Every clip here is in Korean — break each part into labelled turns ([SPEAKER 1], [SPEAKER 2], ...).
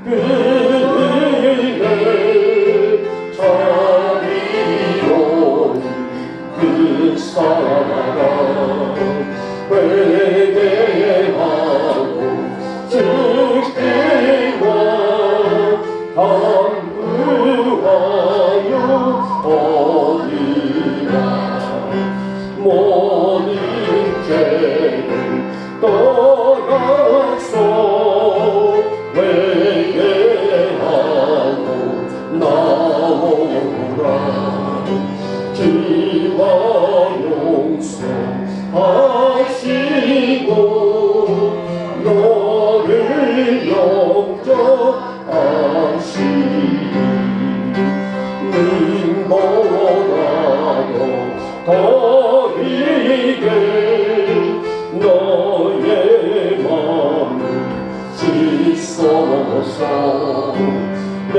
[SPEAKER 1] 그들의 자비로운 그 사랑 회개하고 주께와 간구하여 얻으라. 모든 죄를 떠나서 회개하고 나오라. 죄와 용서하시고 너를 영접하시니 능보다도 더 이게 너의 마음을 씻어서 내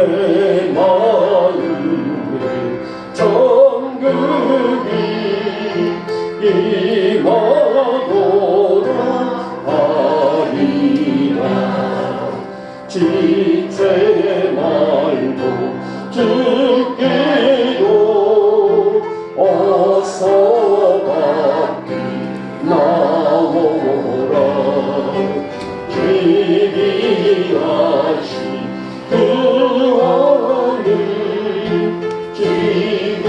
[SPEAKER 1] 마음에 정금이 임하도록 하리라. 지체 말고 주께로 어서 밖에 나오라. 기이하신 구원을 지금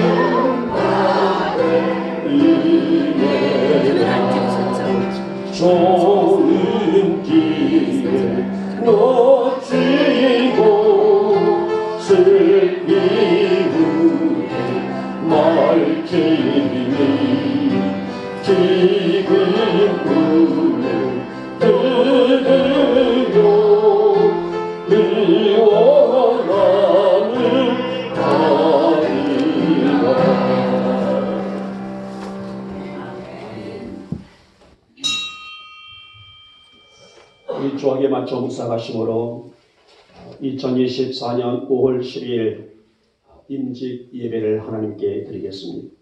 [SPEAKER 1] 받을 은혜라. 좋은 길에 놓치고 슬피 후에 말지니 지금은 들으려 그 원함을 다리라. 이 주학에 맞춰 묵상하심으로 2024년 5월 12일 임직 예배를 하나님께 드리겠습니다.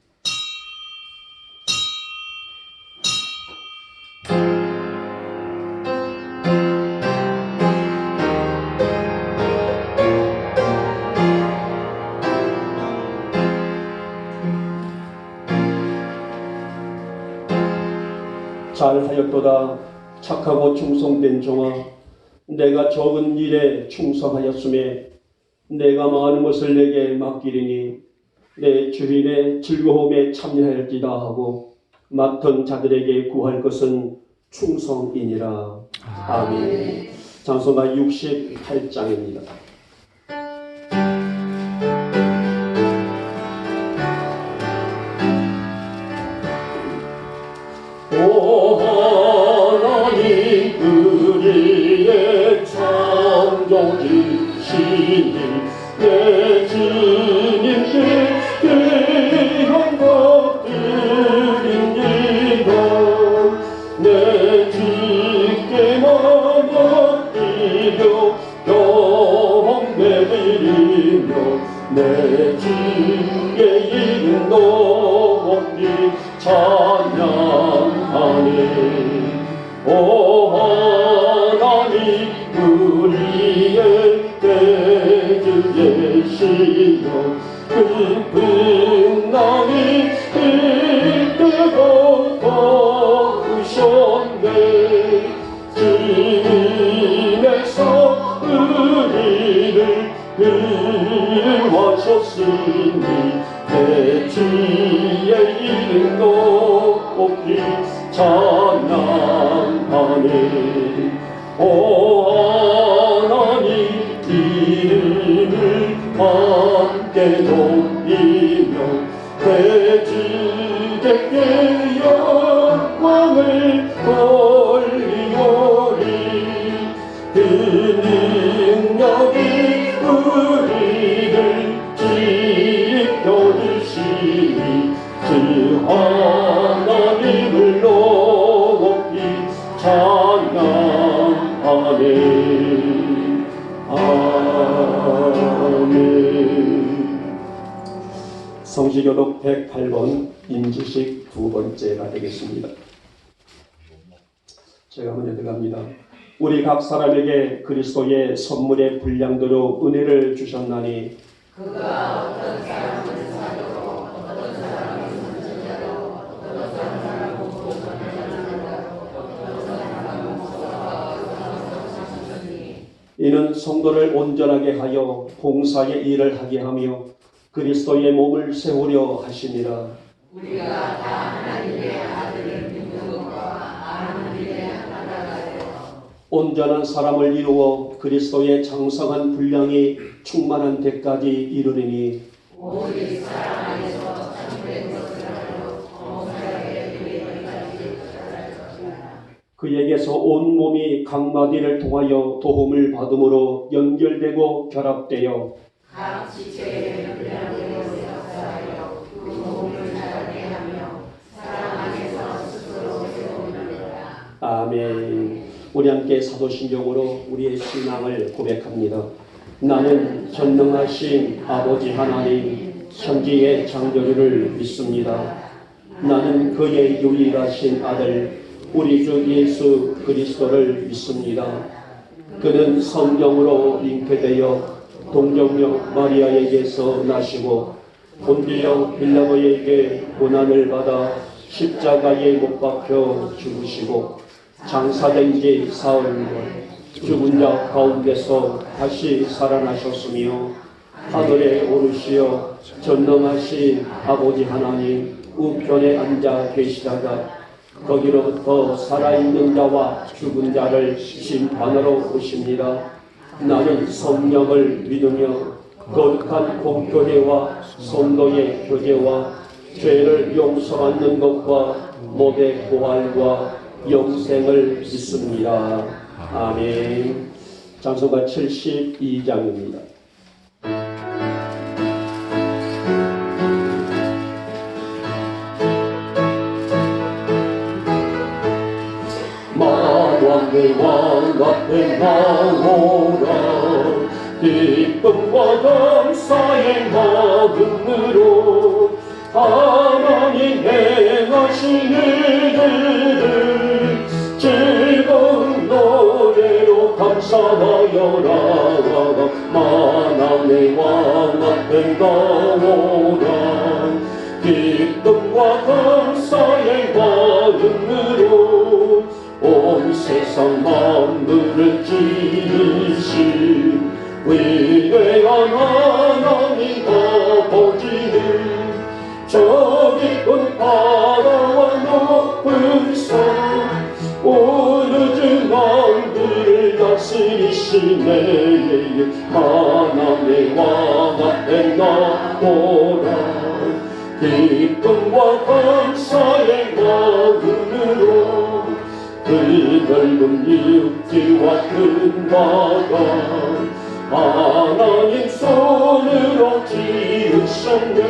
[SPEAKER 1] 잘하였도다 착하고 충성된 종아, 내가 적은 일에 충성하였음에 내가 많은 것을 내게 맡기리니 내 주인의 즐거움에 참여할지다 하고 맡은 자들에게 구할 것은 충성이니라. 아멘. 찬송가 68장입니다. 오 하나님 우리의 창조주시니 내 주님께 귀한 것들입니다. 내 주께만 맡기며 경배드리며 내 주의 이름 높이 찬양하네. 오 하나님 우리의 대주 계시며 큰 풍랑이 이끌고 거우셨네. 주님에서 우리를 구하셨으니 내 주의 이름 높이 찬양하네. 오 하나님 이름을 함께 높이며 대주께 영광을 돌리오리. 그 능력이 우리를 지켜주시니 주 하나님을 높이 찬양하네. 아멘. 성시교독 108번 임지식 두 번째가 되겠습니다. 제가 먼저 들어갑니다. 우리 각 사람에게 그리스도의 선물의 분량대로 은혜를 주셨나니
[SPEAKER 2] 그가 어떤 사람은 사도로 어떤 사람은 선지자로 어떤 사람은 보선자로 어떤 사람은 목사와 어떤 사람은 선생님.
[SPEAKER 1] 이는 성도를 온전하게 하여 봉사의 일을 하게 하며 그리스도의 몸을 세우려 하시니라.
[SPEAKER 2] 우리가 다 하나님의 아들을 믿는 것과 아는 일에 하나가 되어
[SPEAKER 1] 온전한 사람을 이루어 그리스도의 장성한 분량이 충만한 데까지 이르리니
[SPEAKER 2] 오직 사랑 안에서 참된 것을 하여 범사에 이르기까지 자랄 것이라.
[SPEAKER 1] 그에게서 온 몸이 각 마디를 통하여 도움을 받음으로 연결되고 결합되어
[SPEAKER 2] 각 지체의 분량대로 역사하여 그 몸을 자라게 하며 사랑 안에서 스스로 세우느니라.
[SPEAKER 1] 아멘. 우리 함께 사도신경으로 우리의 신앙을 고백합니다. 나는 전능하신 아버지 하나님 천지의 창조주를 믿습니다. 나는 그의 유일하신 아들 우리 주 예수 그리스도를 믿습니다. 그는 성령으로 잉태되어 동정녀 마리아에게서 나시고 본디오 빌라도에게 고난을 받아 십자가에 못 박혀 죽으시고 장사된 지 사흘 죽은 자 가운데서 다시 살아나셨으며 하늘에 오르시어 전능하신 아버지 하나님 우편에 앉아 계시다가 거기로부터 살아있는 자와 죽은 자를 심판하러 오십니다. 나는 성령을 믿으며 거룩한 공교회와 성도의 교제와 죄를 용서받는 것과 몸의 부활과 영생을 믿습니다. 아멘. 찬송가 72장입니다. 만왕의 왕 앞에 나오라 기쁨과 감사의 마음으로 하나님 행하신 일들을 즐거운 노래로 감사하여라. 만왕의 왕 앞에 나오라 기쁨과 감사의 마음으로 온 세상 만물을 지으신 위대한 하나님 아버지는 저 깊은 바다와 높은 산 온 우주 만물을 다스리시네. 하나님의 왕 앞에 나오라 기쁨과 감사의 마음으로 그 넓은 육지와 큰 바다 하나님 손으로 지으셨네.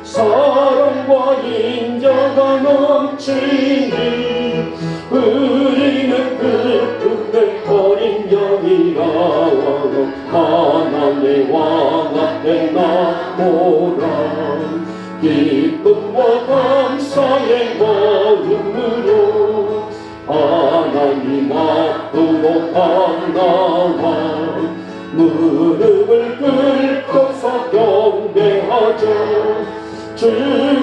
[SPEAKER 1] 사랑과 인자가 넘치니 우리는 그 끝에 어린 영이라. 하나님의 왕 앞에 나오라 기쁨과 감사의 마음으로 하나님 앞으로 나와 무릎을 꿇고서 경배하자. 주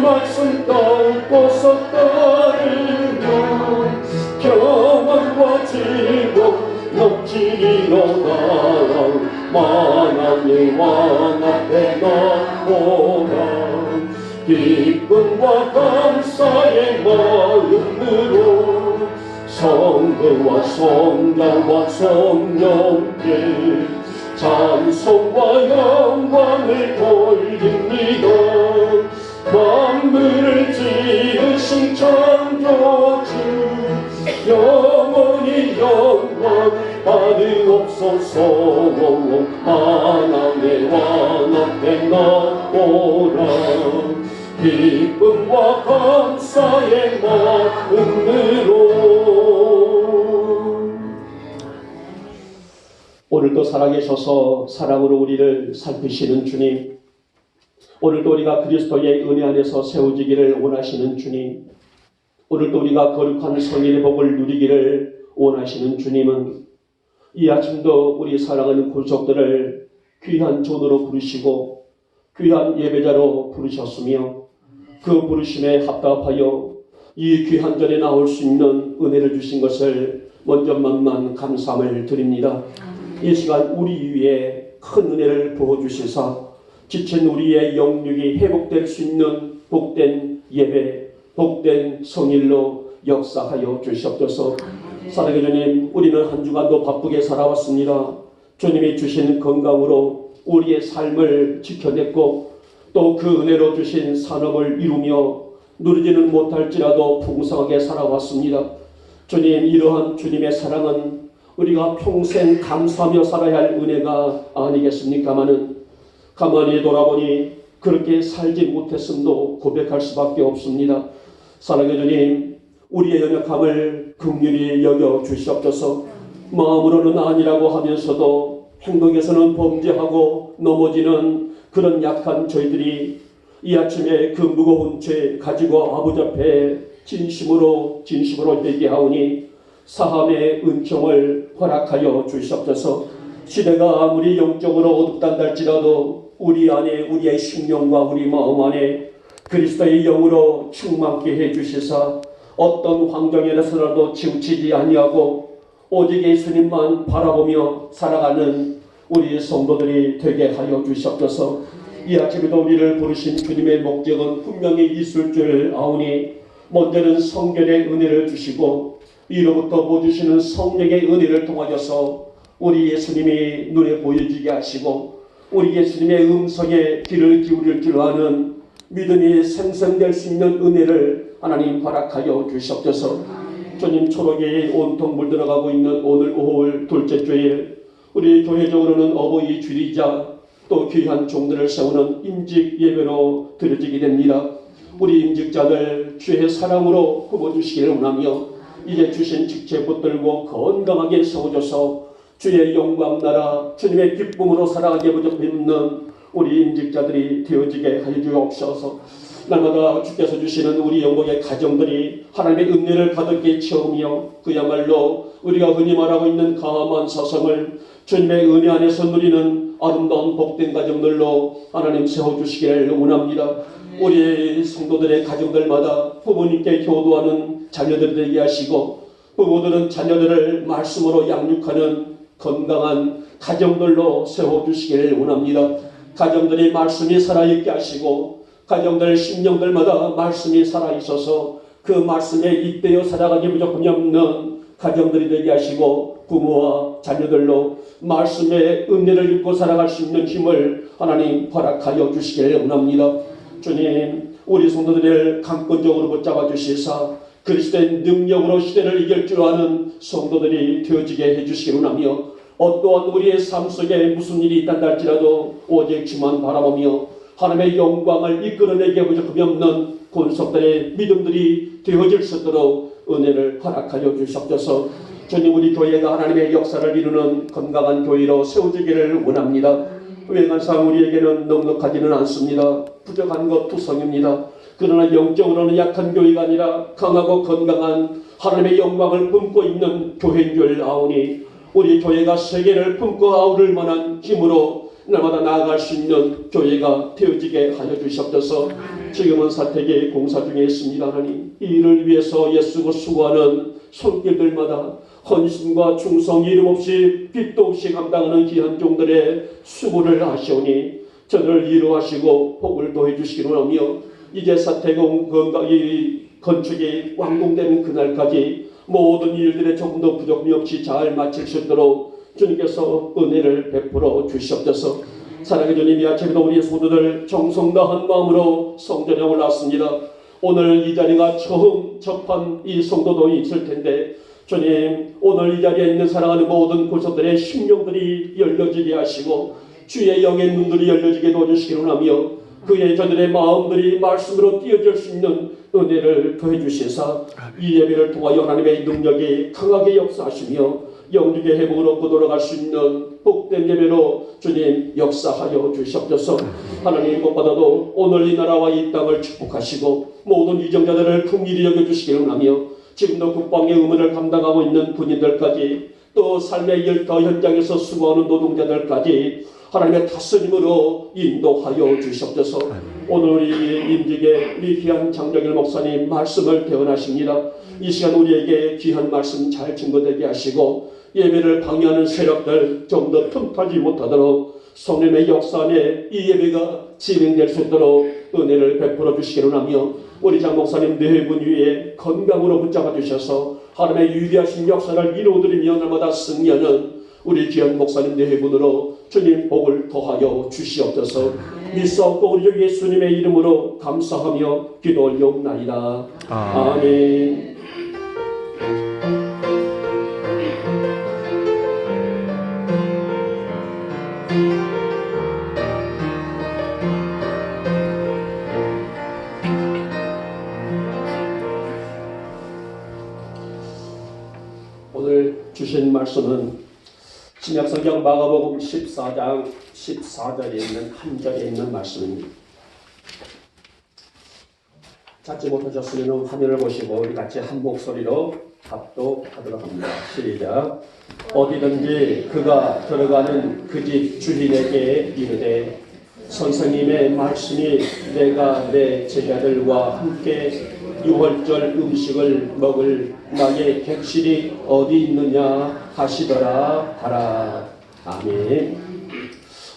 [SPEAKER 1] 말씀 따고서 따르며 평안과 즐거움 넘치리로다. 만왕의 왕 앞에 나오라 기쁨과 감사의 마음으로 성부와 성자와 성령께 찬송과 영광을 돌립니다. 만물을 지으신 창조주 영원히 영광 받으옵소서. 하나님의 왕 앞에 나오라 기쁨과 감사의 마음으로. 오늘도 살아계셔서 사랑으로 우리를 살피시는 주님, 오늘도 우리가 그리스도의 은혜 안에서 세워지기를 원하시는 주님, 오늘도 우리가 거룩한 성인의 복을 누리기를 원하시는 주님은 이 아침도 우리 사랑하는 권속들을 귀한 존으로 부르시고 귀한 예배자로 부르셨으며 그 부르심에 합답하여 이 귀한 전에 나올 수 있는 은혜를 주신 것을 먼저 만만 감사함을 드립니다. 이 시간 우리 위에 큰 은혜를 부어주시사 지친 우리의 영육이 회복될 수 있는 복된 예배, 복된 성일로 역사하여 주시옵소서. 사랑의 주님, 우리는 한 주간도 바쁘게 살아왔습니다. 주님이 주신 건강으로 우리의 삶을 지켜냈고 또 그 은혜로 주신 산업을 이루며 누리지는 못할지라도 풍성하게 살아왔습니다. 주님, 이러한 주님의 사랑은 우리가 평생 감사하며 살아야 할 은혜가 아니겠습니까마는 가만히 돌아보니 그렇게 살지 못했음도 고백할 수밖에 없습니다. 사랑의 주님, 우리의 연약함을 긍휼히 여겨 주시옵소서. 마음으로는 아니라고 하면서도 행동에서는 범죄하고 넘어지는 그런 약한 저희들이 이 아침에 그 무거운 죄 가지고 아버지 앞에 진심으로 회개하오니 사함의 은총을 허락하여 주시옵소서. 시대가 아무리 영적으로 어둡단다 할지라도 우리 안에 우리의 심령과 우리 마음 안에 그리스도의 영으로 충만케 해주시사 어떤 환경에서라도 치우치지 아니하고 오직 예수님만 바라보며 살아가는 우리 성도들이 되게 하여 주시옵소서. 이 아침에도 우리를 부르신 주님의 목적은 분명히 있을 줄 아오니 먼저는 성결의 은혜를 주시고 이로부터 보여주시는 성령의 은혜를 통하여서 우리 예수님이 눈에 보여지게 하시고 우리 예수님의 음성에 귀를 기울일 줄 아는 믿음이 생성될 수 있는 은혜를 하나님 허락하여 주시옵소서. 주님, 초록이 온통 물들어가고 있는 오늘 5월 둘째 주일, 우리 교회적으로는 어버이 주일이자 또 귀한 종들을 세우는 임직 예배로 드려지게 됩니다. 우리 임직자들 주의 사랑으로 품어주시기를 원하며 이제 주신 직책 붙들고 건강하게 세워줘서 주의 영광 나라 주님의 기쁨으로 살아가게 부족없는 우리 임직자들이 되어지게 하여 주옵소서. 날마다 주께서 주시는 우리 영광의 가정들이 하나님의 은혜를 가득히 채우며 그야말로 우리가 흔히 말하고 있는 감한 사성을 주님의 은혜 안에서 누리는 아름다운 복된 가정들로 하나님 세워주시기를 원합니다. 우리 성도들의 가정들마다 부모님께 효도하는 자녀들 되게 하시고 부모들은 자녀들을 말씀으로 양육하는 건강한 가정들로 세워주시기를 원합니다. 가정들이 말씀이 살아있게 하시고 가정들 심령들마다 말씀이 살아있어서 그 말씀에 잇대어 살아가기 부족함이 없는 가정들이 되게 하시고 부모와 자녀들로 말씀의 은혜를 입고 살아갈 수 있는 힘을 하나님 허락하여 주시기를 원합니다. 주님, 우리 성도들을 강권적으로 붙잡아 주시사 그리스도의 능력으로 시대를 이길 줄 아는 성도들이 되어지게 해주시기를 원하며 어떠한 우리의 삶 속에 무슨 일이 있단다 할지라도 오직 주만 바라보며 하나님의 영광을 이끌어내게 부족함이 없는 권속들의 믿음들이 되어질 수 있도록 은혜를 허락하여 주시옵소서. 주님, 우리 교회가 하나님의 역사를 이루는 건강한 교회로 세워지기를 원합니다. 외관상 우리에게는 넉넉하지는 않습니다. 부족한 것 투성입니다. 그러나 영적으로는 약한 교회가 아니라 강하고 건강한 하나님의 영광을 품고 있는 교회인 줄 아오니 우리 교회가 세계를 품고 아우를 만한 힘으로 날마다 나아갈 수 있는 교회가 되어지게 하여 주시옵소서. 지금은 사택의 공사 중에 있습니다. 하나님, 이 일을 위해서 애쓰고 수고하는 손길들마다 헌신과 충성 이름 없이 빛도 없이 감당하는 귀한 종들의 수고를 하시오니 저들을 이루하시고 복을 더해 주시기를 하며 이제 사택의 건축이 완공되는 그날까지 모든 일들에 조금 더 부족함이 없이 잘 마칠 수 있도록 주님께서 은혜를 베풀어 주시옵소서. 사랑의 주님, 이 아침에도 우리 성도들 정성 다한 마음으로 성전에 올랐습니다. 오늘 이 자리가 처음 접한 이 성도도 있을 텐데 주님, 오늘 이 자리에 있는 사랑하는 모든 권속들의 심령들이 열려지게 하시고 주의 영의 눈들이 열려지게 도와주시기를 원하며 그의 저들의 마음들이 말씀으로 띄어질 수 있는 은혜를 더해 주시사 이 예배를 통하여 하나님의 능력이 강하게 역사하시며 영육의 회복을 얻고 돌아갈 수 있는 복된 예배로 주님 역사하여 주시옵소서. 하나님, 무엇보다도 오늘 이 나라와 이 땅을 축복하시고 모든 이정자들을 긍휼히 여겨주시기를 원하며 지금도 국방의 의무를 감당하고 있는 군인들까지 또 삶의 일터 현장에서 수고하는 노동자들까지 하나님의 다스림으로 인도하여 주시옵소서. 오늘 우리 임직의 우리 귀한 장정일 목사님 말씀을 대언하십니다. 이 시간 우리에게 귀한 말씀 잘 증거되게 하시고 예배를 방해하는 세력들 좀 더 틈타지 못하도록 성령의 역사 안에 이 예배가 진행될 수 있도록 은혜를 베풀어 주시기를 하며 우리 장 목사님 네 분 위에 건강으로 붙잡아 주셔서 하나님의 위대하신 역사를 이루어드리며 날마다 승리하는 우리 귀한 목사님 네 분으로 주님 복을 더하여 주시옵소서. 믿사옵고 우리 주 예수님의 이름으로 감사하며 기도 올려옵나이다. 아멘. 오늘 주신 말씀은 신약성경 마가복음 14장 14절에 있는 한 절에 있는 말씀입니다. 찾지 못하셨으면 화면을 보시고 우리 같이 한 목소리로 합독하도록 합니다. 시작. 어디든지 그가 들어가는 그 집 주인에게 이르되 선생님의 말씀이 내가 내 제자들과 함께 유월절 음식을 먹을 나의 객실이 어디 있느냐 하시더라 하라. 아멘.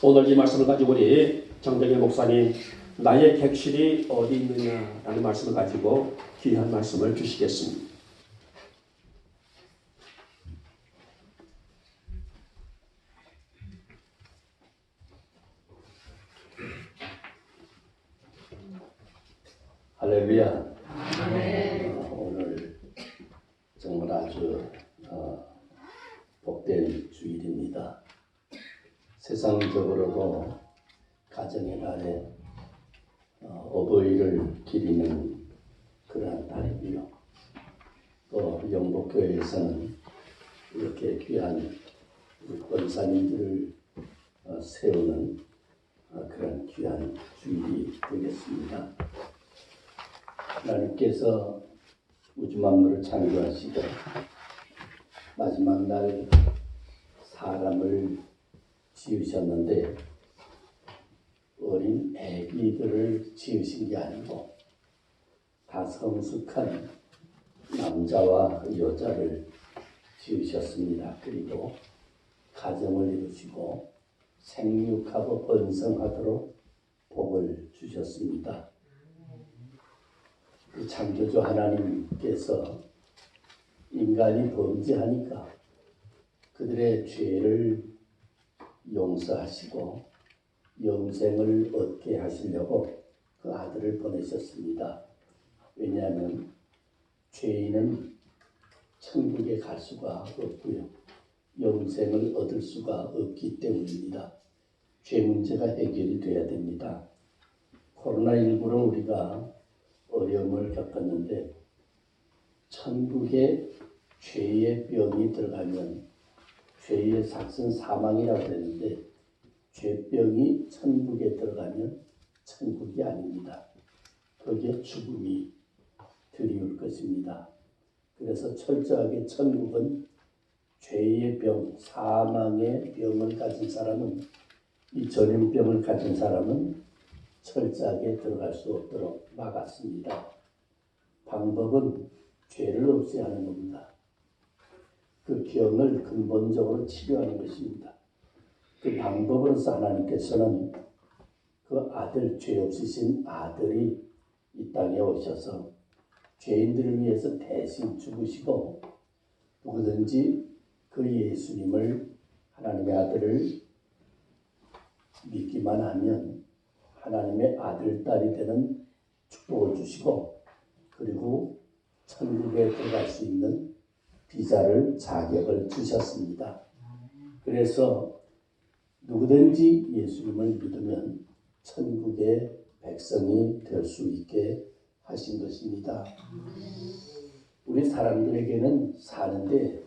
[SPEAKER 1] 오늘 이 말씀을 가지고 우리 정정일 목사님 나의 객실이 어디 있느냐라는 말씀을 가지고 귀한 말씀을 주시겠습니다.
[SPEAKER 3] 할렐루야. 오늘 정말 아주 복된 주일입니다. 세상적으로도 가정의 날에 어버이를 기리는 그러한 날이고요. 또 영복교회에서는 이렇게 귀한 권사님들을 세우는 그런 귀한 주일이 되겠습니다. 하나님께서 우주 만물을 창조하시고 마지막 날 사람을 지으셨는데 어린 아기들을 지으신 게 아니고 다 성숙한 남자와 여자를 지으셨습니다. 그리고 가정을 이루시고 생육하고 번성하도록 복을 주셨습니다. 그 창조주 하나님께서 인간이 범죄하니까 그들의 죄를 용서하시고 영생을 얻게 하시려고 그 아들을 보내셨습니다. 왜냐하면 죄인은 천국에 갈 수가 없고요. 영생을 얻을 수가 없기 때문입니다. 죄 문제가 해결이 돼야 됩니다. 코로나19로 우리가 어려움을 겪었는데 천국에 죄의 병이 들어가면 죄의 삭슨 사망이라고 그랬는데 죄병이 천국에 들어가면 천국이 아닙니다. 거기에 죽음이 드리울 것입니다. 그래서 철저하게 천국은 죄의 병, 사망의 병을 가진 사람은 이 전염병을 가진 사람은 철저하게 들어갈 수 없도록 막았습니다. 방법은 죄를 없애야 하는 겁니다. 그 병을 근본적으로 치료하는 것입니다. 그 방법으로서 하나님께서는 그 아들, 죄 없으신 아들이 이 땅에 오셔서 죄인들을 위해서 대신 죽으시고 누구든지 그 예수님을 하나님의 아들을 믿기만 하면 하나님의 아들, 딸이 되는 축복을 주시고 그리고 천국에 들어갈 수 있는 비자를 자격을 주셨습니다. 그래서 누구든지 예수님을 믿으면 천국의 백성이 될 수 있게 하신 것입니다. 우리 사람들에게는 사는데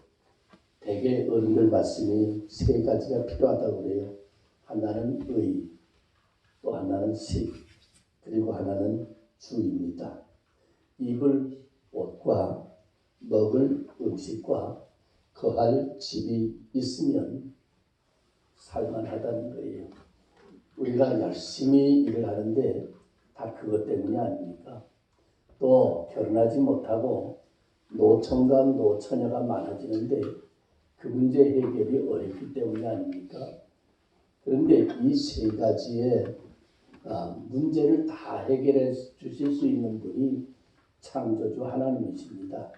[SPEAKER 3] 대개 어른들 말씀이 세 가지가 필요하다고 그래요. 하나는 의, 또 하나는 식, 그리고 하나는 주입니다. 입을 옷과 먹을 음식과 거할 집이 있으면 살만하다는 거예요. 우리가 열심히 일을 하는데 다 그것 때문이 아닙니까? 또 결혼하지 못하고 노총각 노처녀가 많아지는데 그 문제 해결이 어렵기 때문이 아닙니까? 그런데 이 세 가지의 문제를 다 해결해 주실 수 있는 분이 창조주 하나님이십니다.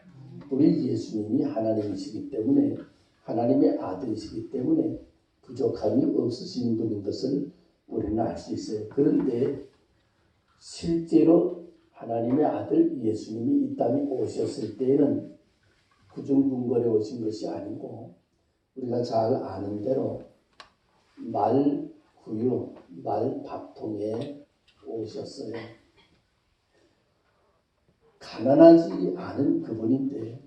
[SPEAKER 3] 우리 예수님이 하나님이시기 때문에, 하나님의 아들이시기 때문에 부족함이 없으신 분인 것을 우리는 알 수 있어요. 그런데 실제로 하나님의 아들 예수님이 이 땅에 오셨을 때에는 구중궁궐에 오신 것이 아니고 우리가 잘 아는 대로 말구유, 말밥통에 오셨어요. 가난하지 않은 그분인데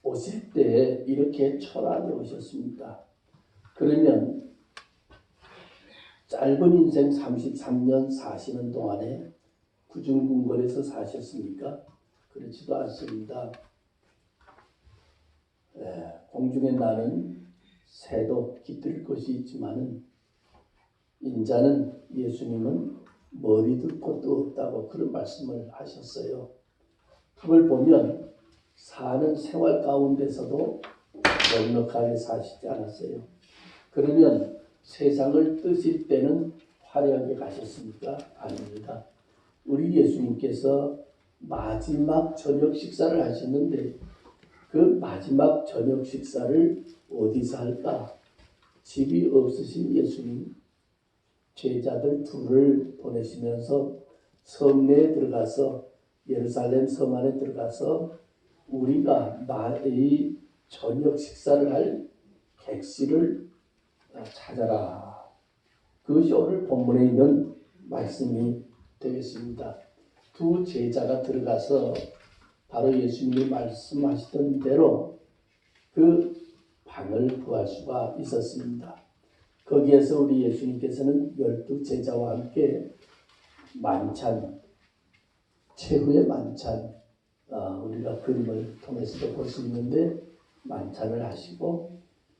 [SPEAKER 3] 오실 때 이렇게 초라하게 오셨습니다. 그러면 짧은 인생 33년 사시는 동안에 구중궁궐에서 사셨습니까? 그렇지도 않습니다. 공중에 나는 새도 깃들 것이 있지만은 인자는 예수님은 머리 둘 곳도 없다고 그런 말씀을 하셨어요. 그걸 보면 사는 생활 가운데서도 넉넉하게 사시지 않았어요. 그러면 세상을 뜨실 때는 화려하게 가셨습니까? 아닙니다. 우리 예수님께서 마지막 저녁 식사를 하셨는데 그 마지막 저녁 식사를 어디서 할까? 집이 없으신 예수님 제자들 둘을 보내시면서 성내에 들어가서 예루살렘 섬 안에 들어가서 우리가 이 저녁 식사를 할 객실을 찾아라. 그것이 오늘 본문에 있는 말씀이 되겠습니다. 두 제자가 들어가서 바로 예수님이 말씀하시던 대로 그 방을 구할 수가 있었습니다. 거기에서 우리 예수님께서는 12 제자와 함께 만찬, 최후의 만찬, 우리가 그림을 통해서도 볼 수 있는데 만찬을 하시고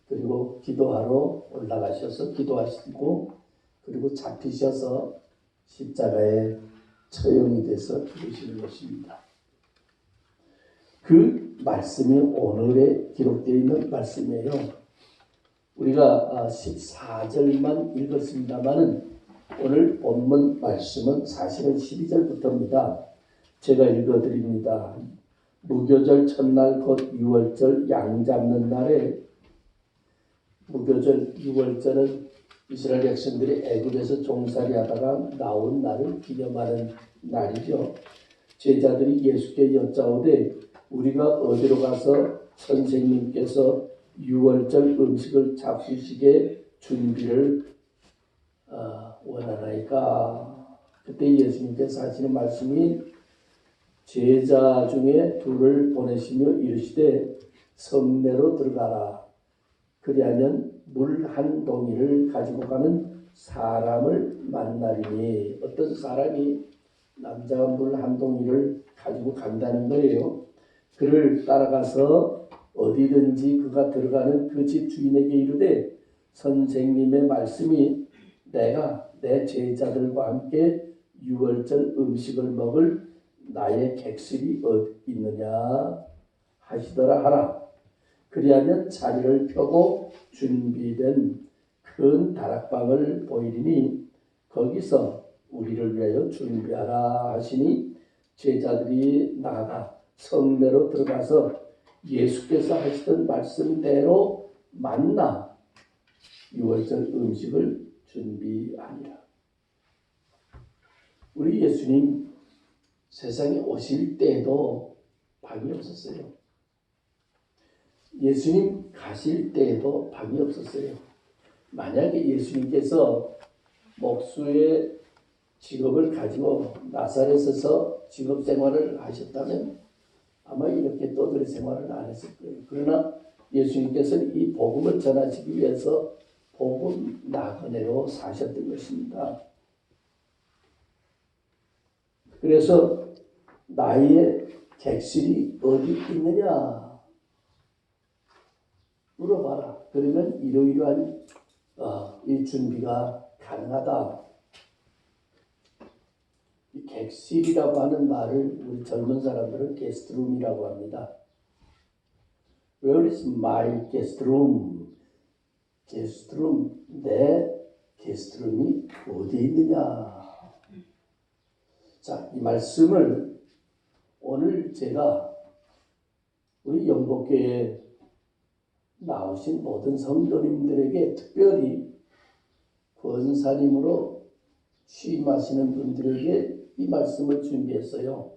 [SPEAKER 3] 그리고 기도하러 올라가셔서 기도하시고 그리고 잡히셔서 십자가에 처형이 돼서 죽으시는 것입니다. 그 말씀이 오늘에 기록되어 있는 말씀이에요. 우리가 14절만 읽었습니다마는 오늘 본문 말씀은 사실은 12절부터입니다. 제가 읽어드립니다. 무교절 첫날 곧 6월절 양 잡는 날에 무교절 6월절은 이스라엘 백성들이 애굽에서 종살이 하다가 나온 날을 기념하는 날이죠. 제자들이 예수께 여짜오되 우리가 어디로 가서 선생님께서 6월절 음식을 잡수시게 준비를 원하나이까? 그때 예수님께서 하시는 말씀이 제자 중에 둘을 보내시며 이르시되 성내로 들어가라. 그리하면 물 한 동이를 가지고 가는 사람을 만나리니. 어떤 사람이 남자가 물 한 동이를 가지고 간다는 거예요. 그를 따라가서 어디든지 그가 들어가는 그 집 주인에게 이르되 선생님의 말씀이 내가 내 제자들과 함께 6월절 음식을 먹을 나의 객실이 어디 있느냐 하시더라 하라. 그리하면 자리를 펴고 준비된 큰 다락방을 보이리니 거기서 우리를 위하여 준비하라 하시니 제자들이 나아가 성내로 들어가서 예수께서 하시던 말씀대로 만나 6월절 음식을 준비하니라. 우리 예수님 세상에 오실 때에도 방이 없었어요. 예수님 가실 때에도 방이 없었어요. 만약에 예수님께서 목수의 직업을 가지고 나사렛에서 직업 생활을 하셨다면 아마 이렇게 떠들이 생활을 안 했을 거예요. 그러나 예수님께서는 이 복음을 전하시기 위해서 복음 나그네로 사셨던 것입니다. 그래서 나의 객실이 어디 있느냐? 물어봐라. 그러면 이러이러한 이 준비가 가능하다. 이 객실이라고 하는 말을 우리 젊은 사람들은 게스트룸이라고 합니다. Where is my guest room? 게스트룸, 내 게스트룸이 어디 있느냐? 자, 이 말씀을 오늘 제가 우리 영복교회에 나오신 모든 성도님들에게 특별히 권사님으로 취임하시는 분들에게 이 말씀을 준비했어요.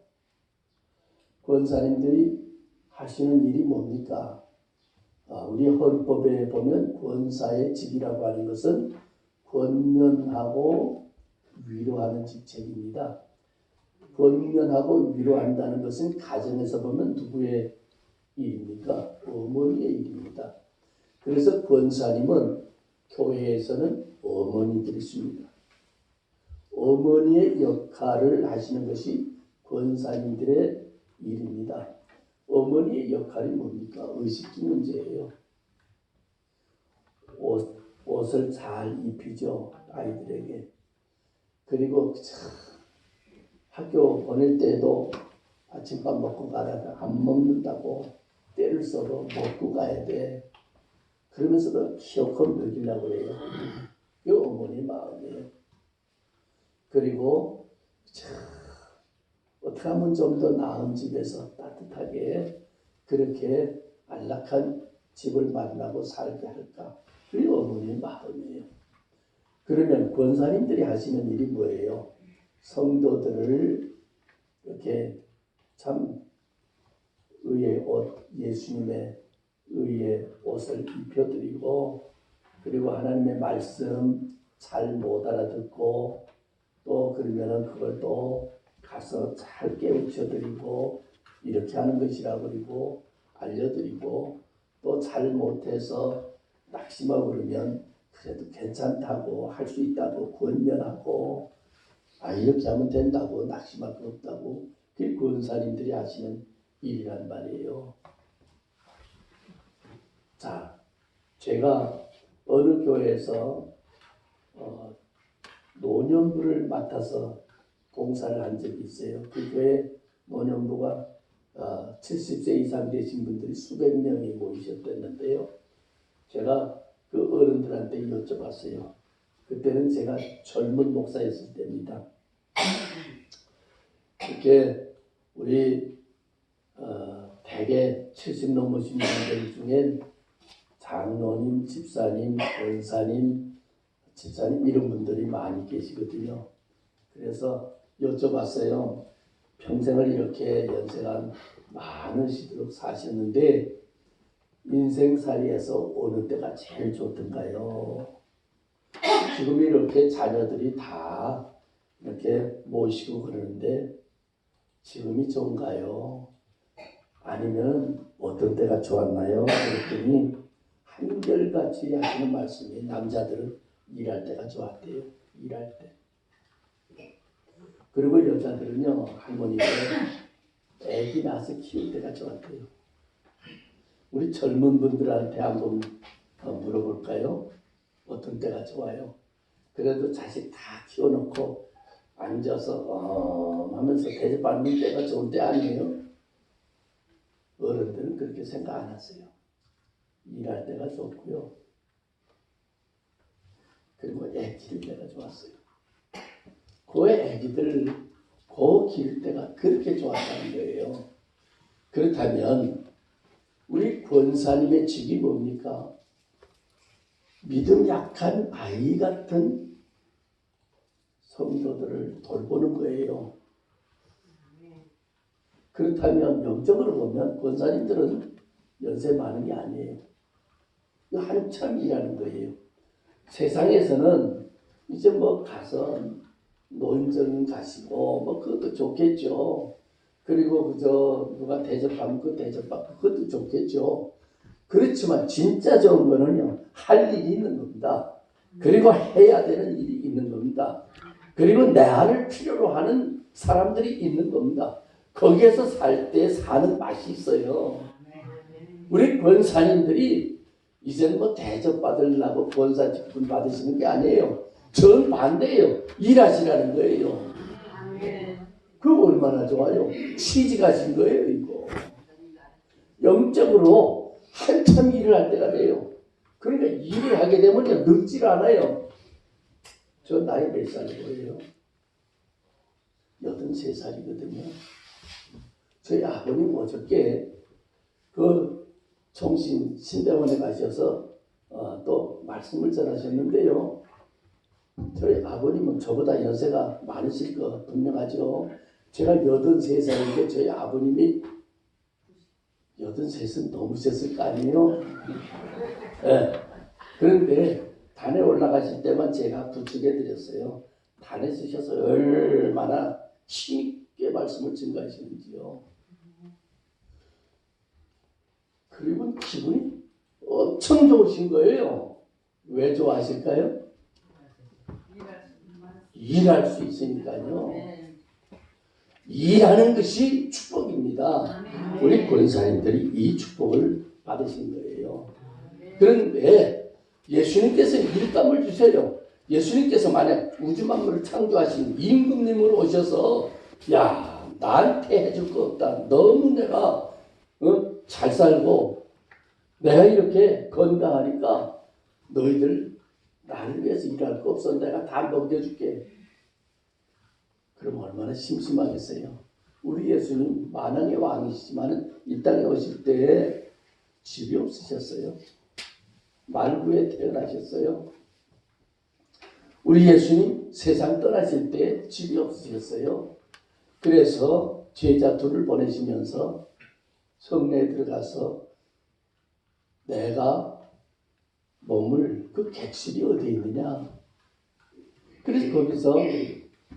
[SPEAKER 3] 권사님들이 하시는 일이 뭡니까? 우리 헌법에 보면 권사의 직이라고 하는 것은 권면하고 위로하는 직책입니다. 권면하고 위로한다는 것은 가정에서 보면 누구의 일입니까? 어머니의 일입니다. 그래서 권사님은 교회에서는 어머니들이십니다. 어머니의 역할을 하시는 것이 권사님들의 일입니다. 어머니의 역할이 뭡니까? 의식주 문제예요. 옷을 잘 입히죠, 아이들에게. 그리고 학교 보낼 때도 아침밥 먹고 가다가 안 먹는다고 때를 써도 먹고 가야 돼. 그러면서도 기어코 먹이려고 해요. 이 어머니 마음이에요. 그리고 어떻게 하면 좀 더 나은 집에서 따뜻하게 그렇게 안락한 집을 만나고 살게 할까? 그게 어머니의 마음이에요. 그러면 권사님들이 하시는 일이 뭐예요? 성도들을 이렇게 참 의의 옷, 예수님의 의의 옷을 입혀드리고, 그리고 하나님의 말씀 잘 못 알아듣고 또 그러면은 그걸 또 가서 잘 깨우쳐드리고 이렇게 하는 것이라고 그리고 알려드리고, 또 잘 못해서 낙심하고 그러면 그래도 괜찮다고 할 수 있다고 권면하고, 이렇게 하면 된다고, 낙심할 거 없다고. 그게 권사님들이 하시는 일이란 말이에요. 자, 제가 어느 교회에서 노년부를 맡아서 봉사를 한 적이 있어요. 그 교회 노년부가 70세 이상 되신 분들이 수백 명이 모이셨댔는데요. 제가 그 어른들한테 여쭤봤어요. 그때는 제가 젊은 목사였을 때입니다. 그렇게 우리 대개 70 넘으신 분들 중엔 장로님, 집사님, 권사님, 집사님 이런 분들이 많이 계시거든요. 그래서 여쭤봤어요. 평생을 이렇게 연세가 많으시도록 사셨는데 인생살이에서 어느 때가 제일 좋던가요? 지금 이렇게 자녀들이 다 이렇게 모시고 그러는데 지금이 좋은가요? 아니면 어떤 때가 좋았나요? 그랬더니 한결같이 하시는 말씀이, 남자들은 일할 때가 좋았대요. 일할 때. 그리고 여자들은요, 할머니들 애기 낳아서 키울 때가 좋았대요. 우리 젊은 분들한테 한번 물어볼까요? 어떤 때가 좋아요? 그래도 자식 다 키워놓고 앉아서 하면서 대접받는 때가 좋은 때 아니에요? 어른들은 그렇게 생각 안 하세요. 일할 때가 좋고요. 그리고 애 기를 때가 좋았어요. 그 애기들 기를 때가 그렇게 좋았다는 거예요. 그렇다면 우리 권사님의 직이 뭡니까? 믿음 약한 아이 같은 성도들을 돌보는 거예요. 그렇다면 영적으로 보면 권사님들은 연세 많은 게 아니에요. 이거 한참 일하는 거예요. 세상에서는 이제 뭐 가서 노인정 가시고 뭐 그것도 좋겠죠. 그리고 그저 누가 대접하면 그 대접받고 그것도 좋겠죠. 그렇지만 진짜 좋은 거는요, 할 일이 있는 겁니다. 그리고 해야 되는 일이 있는 겁니다. 그리고 나를 필요로 하는 사람들이 있는 겁니다. 거기에서 살 때 사는 맛이 있어요. 우리 권사님들이 이제는 뭐 대접받으려고 권사 직분 받으시는 게 아니에요. 전 반대예요. 일하시라는 거예요. 그거 얼마나 좋아요. 취직하신 거예요, 이거. 영적으로 한참 일을 할 때가 돼요. 그러니까 일을 하게 되면 늙질 않아요. 저 나이 몇 살이에요? 83살이거든요. 저희 아버님 어저께 그 종신 신대원에 가셔서 또 말씀을 전하셨는데요. 저희 아버님은 저보다 연세가 많으실 거 분명하죠. 제가 83살인데 저희 아버님이 83은 넘으셨을 거 아니에요? 네. 그런데 단에 올라가실 때만 제가 부축해 드렸어요. 단에 쓰셔서 얼마나 힘있게 말씀을 증가하시는지요. 그리고 기분이 엄청 좋으신 거예요. 왜 좋아하실까요? 일할 수 있으니까요. 일하는 것이 축복입니다. 우리 권사님들이 이 축복을 받으신 거예요. 그런데 예수님께서 일감을 주세요. 예수님께서 만약 우주 만물을 창조하신 임금님으로 오셔서 야, 나한테 해줄 거 없다. 너무 내가 잘 살고 내가 이렇게 건강하니까 너희들 나를 위해서 일할 거 없어. 내가 다 먹여줄게. 그럼 얼마나 심심하겠어요. 우리 예수님 만왕의 왕이시지만 이 땅에 오실 때 집이 없으셨어요. 말구에 태어나셨어요. 우리 예수님 세상 떠나실 때 집이 없으셨어요. 그래서 제자 둘을 보내시면서 성내에 들어가서 내가 머물 그 객실이 어디에 있느냐. 그래서 거기서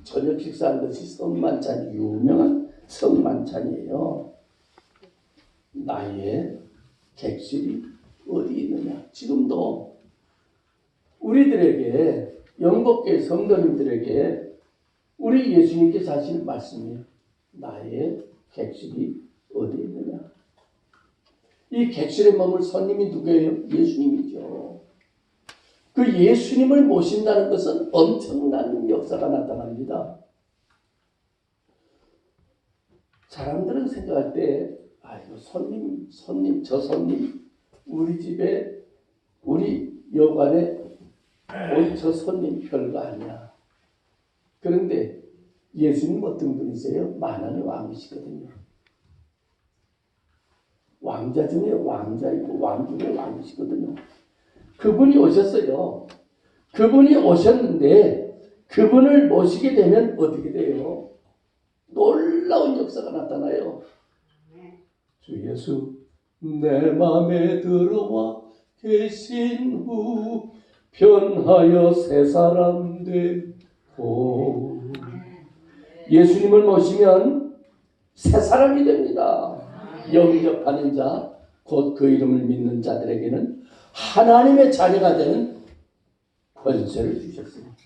[SPEAKER 3] 저녁 식사한 것이 성만찬, 유명한 성만찬이에요. 나의 객실이 어디 있느냐. 지금도 우리들에게 영국교회 성도님들에게 우리 예수님께서 하시는 말씀이에요. 나의 객실이 어디 있느냐. 이 객실에 머물 손님이 누구예요? 예수님이죠. 그 예수님을 모신다는 것은 엄청난 역사가 나타납니다. 사람들은 생각할 때 아이고 손님 저 손님 우리 집에 우리 여관에 온 저 손님 별거 아니야. 그런데 예수님 어떤 분이세요? 만왕의 왕이시거든요. 왕자 중에 왕자이고 왕 중에 왕이시거든요. 그분이 오셨어요. 그분이 오셨는데 그분을 모시게 되면 어떻게 돼요? 놀라운 역사가 나타나요. 주 예수 내 맘에 들어와 계신 후 변하여 새 사람 되고 예수님을 모시면 새 사람이 됩니다. 영접하는 자, 곧 그 이름을 믿는 자들에게는 하나님의 자녀가 되는 권세를 주셨습니다.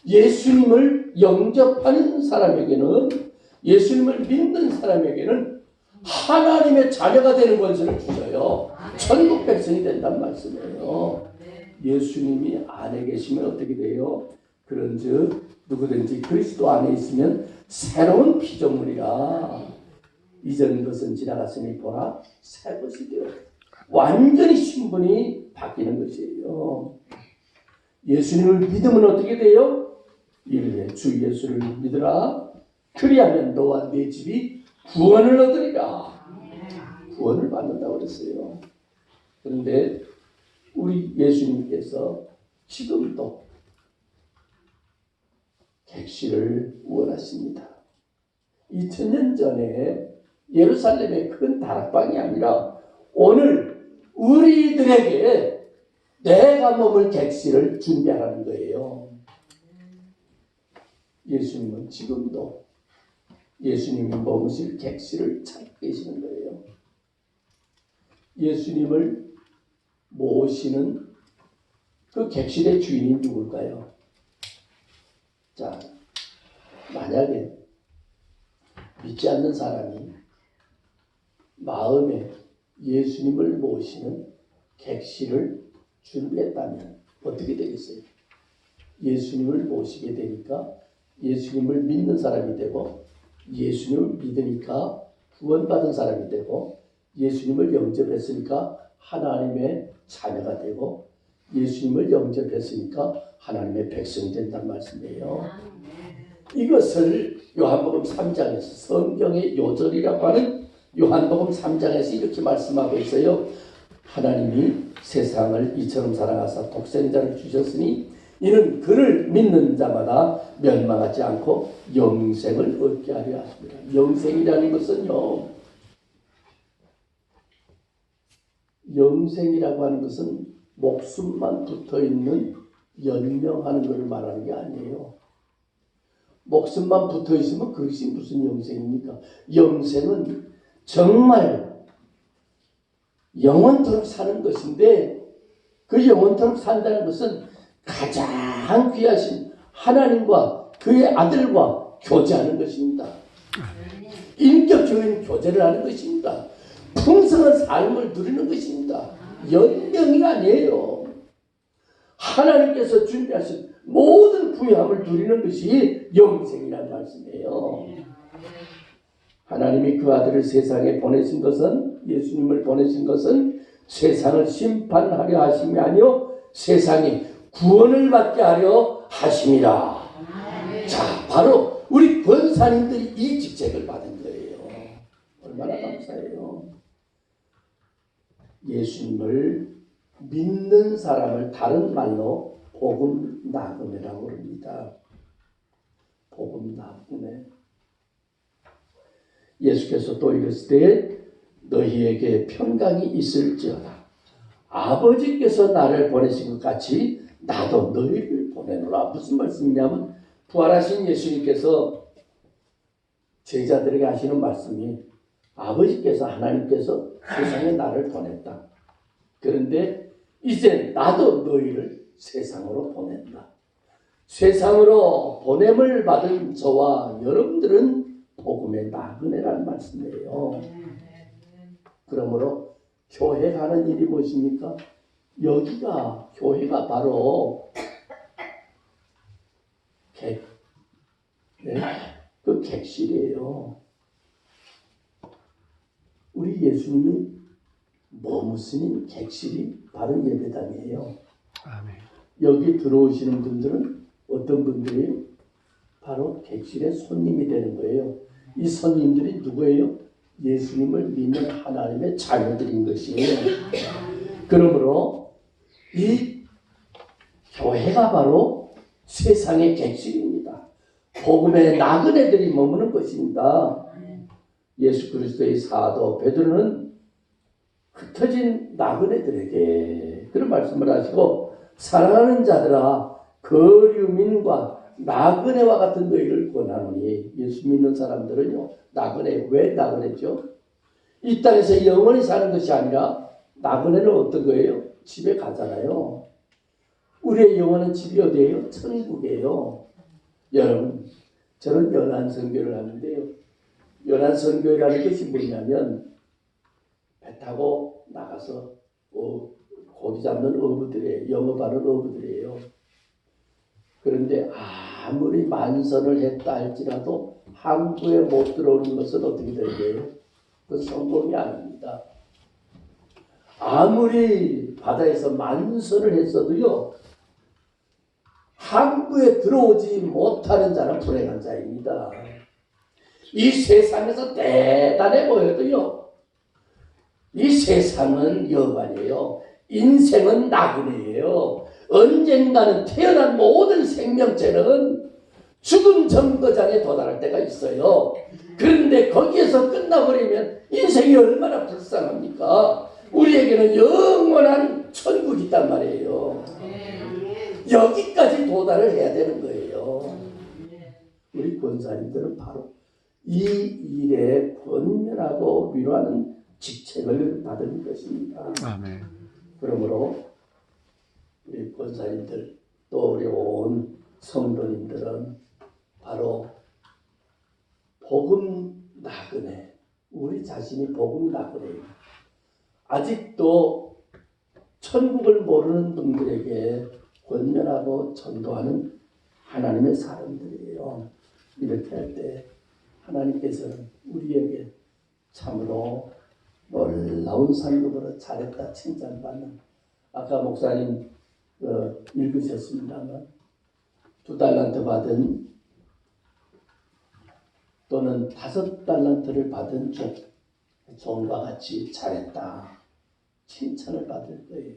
[SPEAKER 3] 예수님을 영접하는 사람에게는, 예수님을 믿는 사람에게는 하나님의 자녀가 되는 권세를 주셔요. 천국 백성이 된단 말씀이에요. 예수님이 안에 계시면 어떻게 돼요? 그런즉 누구든지 그리스도 안에 있으면 새로운 피조물이라. 이전 것은 지나갔으니 보라 새 것이 되어 완전히 신분이 바뀌는 것이에요. 예수님을 믿으면 어떻게 돼요? 이르되 주 예수를 믿으라. 그리하면 너와 네 집이 구원을 얻으리라. 구원을 받는다고 그랬어요. 그런데 우리 예수님께서 지금도 객실을 원하십니다. 2000년 전에 예루살렘의 큰 다락방이 아니라 오늘 우리들에게 내가 머물 객실을 준비하라는 거예요. 예수님은 지금도 예수님이 머무실 객실을 찾고 계시는 거예요. 예수님을 모시는 그 객실의 주인이 누굴까요? 자, 만약에 믿지 않는 사람이 마음에 예수님을 모시는 객실을 준비했다면 어떻게 되겠어요? 예수님을 모시게 되니까 예수님을 믿는 사람이 되고 예수님을 믿으니까 구원받은 사람이 되고 예수님을 영접했으니까 하나님의 자녀가 되고 예수님을 영접했으니까 하나님의 백성이 된다는 말씀이에요. 이것을 요한복음 3장에서 성경의 요절이라고 하는 요한복음 3장에서 이렇게 말씀하고 있어요. 하나님이 세상을 이처럼 사랑하사 독생자를 주셨으니 이는 그를 믿는 자마다 멸망하지 않고 영생을 얻게 하려 하십니다. 영생이라는 것은요, 영생이라고 하는 것은 목숨만 붙어있는 연명하는 것을 말하는 게 아니에요. 목숨만 붙어있으면 그것이 무슨 영생입니까? 영생은 정말 영원토록 사는 것인데 그 영원토록 산다는 것은 가장 귀하신 하나님과 그의 아들과 교제하는 것입니다. 인격적인 교제를 하는 것입니다. 풍성한 삶을 누리는 것입니다. 연명이 아니에요. 하나님께서 준비하신 모든 부유함을 누리는 것이 영생이라는 말씀이에요. 하나님이 그 아들을 세상에 보내신 것은, 예수님을 보내신 것은 세상을 심판하려 하심이 아니요 세상이 구원을 받게 하려 하심이라. 자, 바로 우리 권사님들이 이 직책을 받은 거예요. 얼마나 감사해요. 예수님을 믿는 사람을 다른 말로 복음 나그네라고 합니다. 복음 나그네. 예수께서 또 이랬을 때 너희에게 평강이 있을지어다. 아버지께서 나를 보내신 것 같이 나도 너희를 보내노라. 무슨 말씀이냐면 부활하신 예수님께서 제자들에게 하시는 말씀이 아버지께서 하나님께서 세상에 나를 보냈다. 그런데 이제 나도 너희를 세상으로 보낸다. 세상으로 보냄을 받은 저와 여러분들은 복음의 나그네라는 말씀이에요. 그러므로 교회가 하는 일이 무엇입니까? 여기가 교회가 바로 그 객실이에요. 우리 예수님이 머무시는 객실이 바로 예배당이에요.
[SPEAKER 4] 아멘.
[SPEAKER 3] 여기 들어오시는 분들은 어떤 분들이에요? 바로 객실의 손님이 되는 거예요. 이 손님들이 누구예요? 예수님을 믿는 하나님의 자녀들인 것이에요. 그러므로 이 교회가 바로 세상의 객실입니다. 복음의 나그네들이 머무는 것입니다. 예수 그리스도의 사도 베드로는 흩어진 나그네들에게 그런 말씀을 하시고 사랑하는 자들아 거류민과 나그네와 같은 너희를 권하노니. 예수 믿는 사람들은요 나그네. 왜 나그네죠? 이 땅에서 영원히 사는 것이 아니라 나그네는 어떤 거예요? 집에 가잖아요. 우리의 영원한 집이 어디예요? 천국이에요. 여러분, 저는 연안선교를 하는데요. 연안선교라는 것이 뭐냐면 배 타고 나가서 고기 잡는 어부들이에요. 영업하는 어부들이에요. 그런데 아무리 만선을 했다 할지라도 항구에 못 들어오는 것은 어떻게 되는 거예요? 그건 성공이 아닙니다. 아무리 바다에서 만선을 했어도요 항구에 들어오지 못하는 자는 불행한 자입니다. 이 세상에서 대단해 보여도요 이 세상은 여관이에요. 인생은 나그네예요. 언젠가는 태어난 모든 생명체는 죽음 정거장에 도달할 때가 있어요. 그런데 거기에서 끝나버리면 인생이 얼마나 불쌍합니까? 우리에게는 영원한 천국이 있단 말이에요. 여기까지 도달을 해야 되는 거예요. 우리 권사님들은 바로 이 일에 권면하고 위로하는 직책을 받은 것입니다.
[SPEAKER 4] 아멘.
[SPEAKER 3] 그러므로 우리 권사님들 또 우리 온 성도님들은 바로 복음 나그네, 우리 자신이 복음 나그네입니다. 아직도 천국을 모르는 분들에게 권면하고 전도하는 하나님의 사람들이에요. 이렇게 할 때 하나님께서는 우리에게 참으로 놀라운 상급으로 잘했다 칭찬받는, 아까 목사님 읽으셨습니다만 2달란트 받은 또는 5달란트를 받은 종과 같이 잘했다 칭찬을 받을 거예요.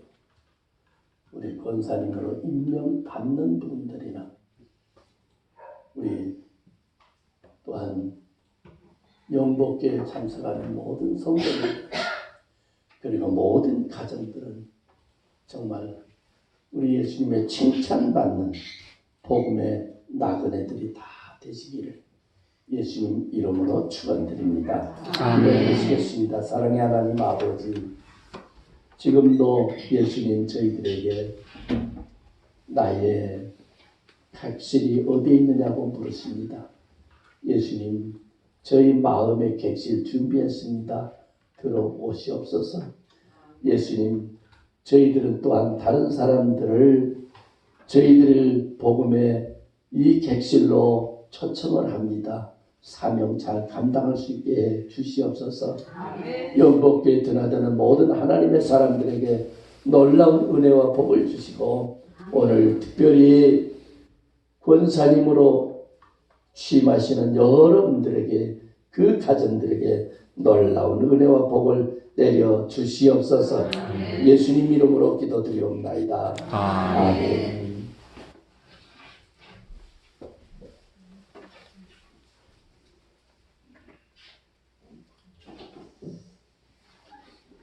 [SPEAKER 3] 우리 권사님으로 임명받는 분들이나 우리 또한 영복교에 참석하는 모든 성도들 그리고 모든 가정들은 정말 우리 예수님의 칭찬받는 복음의 나그네들이 다 되시기를 예수님 이름으로 축원드립니다.
[SPEAKER 4] 아멘.
[SPEAKER 3] 기도하시겠습니다. 사랑의 하나님 아버지, 지금도 예수님 저희들에게 나의 객실이 어디에 있느냐고 물으십니다. 예수님, 저희 마음의 객실 준비했습니다. 들어오시옵소서. 예수님, 저희들은 또한 다른 사람들을 저희들 복음의 이 객실로 초청을 합니다. 사명 잘 감당할 수 있게 해 주시옵소서. 영복교에 드나드는 모든 하나님의 사람들에게 놀라운 은혜와 복을 주시고 오늘 특별히 권사님으로 취임하시는 여러분들에게 그 가정들에게 놀라운 은혜와 복을 내려 주시옵소서. 예수님 이름으로 기도드리옵나이다. 아멘.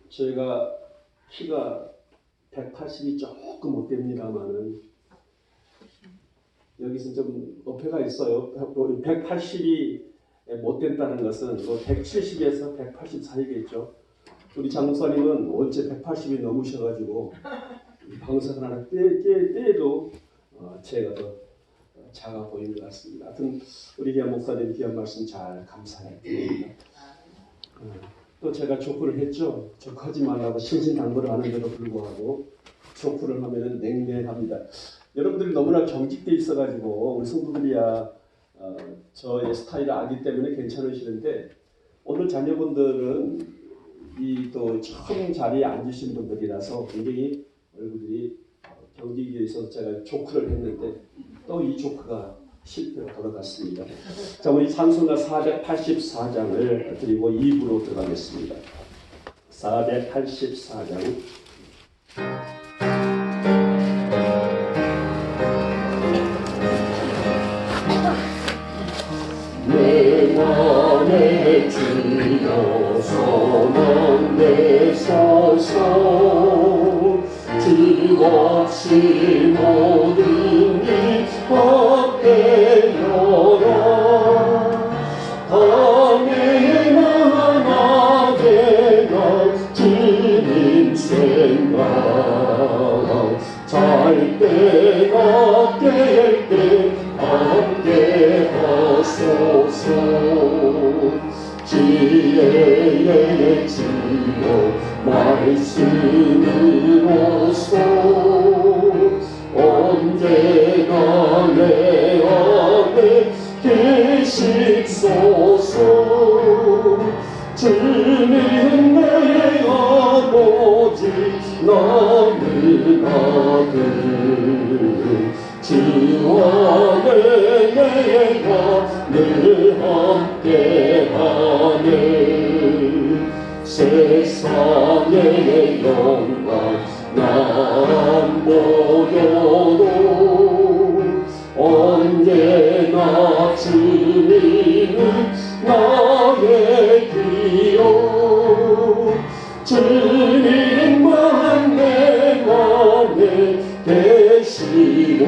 [SPEAKER 1] 저희가 키가 180이 조금 못 됩니다만은 여기서 좀 어폐가 있어요. 180이 못 된다는 것은 170에서 180 사이겠죠. 우리 장목사님은 원체 180이 넘으셔가지고 방석을 하나 떼도 제가 더 작아 보이는 것 같습니다. 하여튼 우리 귀한 목사님 귀한 말씀 잘 감사드립니다. 또 제가 족구를 했죠. 족구하지 말라고 신신당부를 하는데도 불구하고 족구를 하면은 냉랭합니다. 여러분들이 너무나 경직돼 있어가지고 우리 성도들이야 저의 스타일을 알기 때문에 괜찮으시는데 오늘 자녀분들은 이 또 처음 자리에 앉으신 분들이라서 굉장히 얼굴이 경직이 있어서 제가 조크를 했는데 또 이 조크가 실패로 돌아갔습니다. 자, 우리 찬송가 484장을 드리고 2부로 들어가겠습니다. 484장.
[SPEAKER 3] 내 맘에 주여 소망 내소서 주 없이 모든 일 없게 열어 밤에만 하게 나 주님 생각 잘 때나 깰 때 함께 하소서 지혜의 지요 말씀으로서 언제나 내 안에 계시소서 주님 내 아버지 나는 아들 주와 내가 늘 함께하네 세상의 영광 난 보여도 언제나 주님은 나의 기억 주님만 내 맘에 계시오니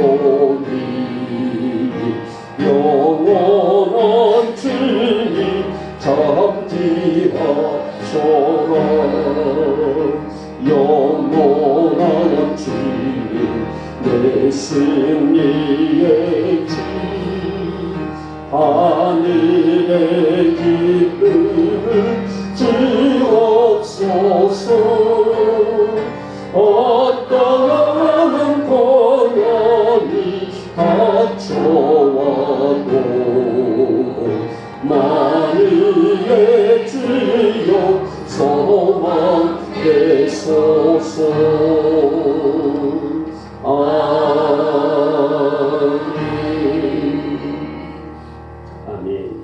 [SPEAKER 3] 영원한 주님 잠지하소서 영원한 주님 내 승리의 길 하늘의 기쁨을 주옵소서
[SPEAKER 1] 저와도 만일의 주여 성함되소서. 아멘.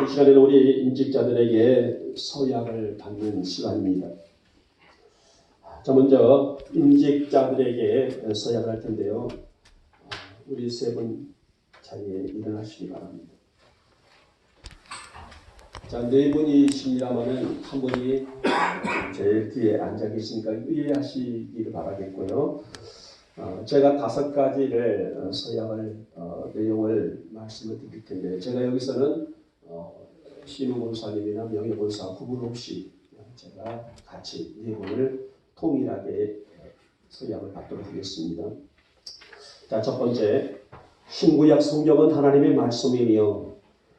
[SPEAKER 1] 이 시간에는 우리 임직자들에게 서약을 받는 시간입니다. 자, 먼저 임직자들에게 서약을 할 텐데요. 우리 세 분 자리에 일어나시기 바랍니다. 자, 네 분이십니다만은 한 분이 제일 뒤에 앉아 계시니까 이해하시기를 바라겠고요. 제가 5가지를 서약을 내용을 말씀을 드릴 텐데, 제가 여기서는 신우 권사님이나 명예 권사 구분 없이 제가 같이 네 분을 통일하게 서약을 받도록 하겠습니다. 자, 첫 번째, 신구약 성경은 하나님의 말씀이며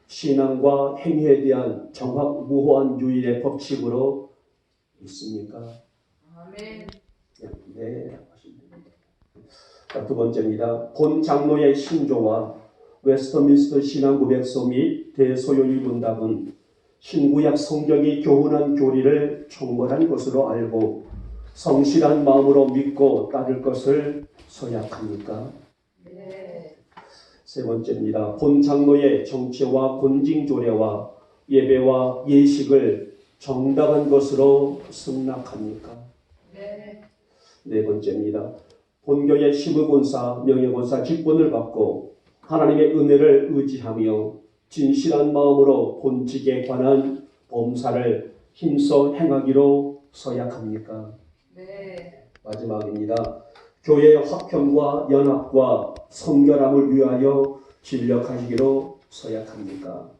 [SPEAKER 1] 신앙과 행위에 대한 정확 무호한 유일의 법칙으로 있습니까?
[SPEAKER 2] 아멘.
[SPEAKER 1] 네, 하십니다. 자, 두 번째입니다. 본 장로의 신조와 웨스터민스터 신앙 고백서 및 대소요리 문답은 신구약 성경이 교훈한 교리를 총괄한 것으로 알고 성실한 마음으로 믿고 따를 것을 서약합니까?
[SPEAKER 2] 네.
[SPEAKER 1] 세 번째입니다. 본 장로의 정체와 권징 조례와 예배와 예식을 정당한 것으로 승낙합니까?
[SPEAKER 2] 네.
[SPEAKER 1] 네 번째입니다. 본교의 시부권사, 명예권사 직분을 받고 하나님의 은혜를 의지하며 진실한 마음으로 본직에 관한 범사를 힘써 행하기로 서약합니까?
[SPEAKER 2] 네.
[SPEAKER 1] 마지막입니다. 교회의 화평과 연합과 성결함을 위하여 진력하시기로 서약합니까?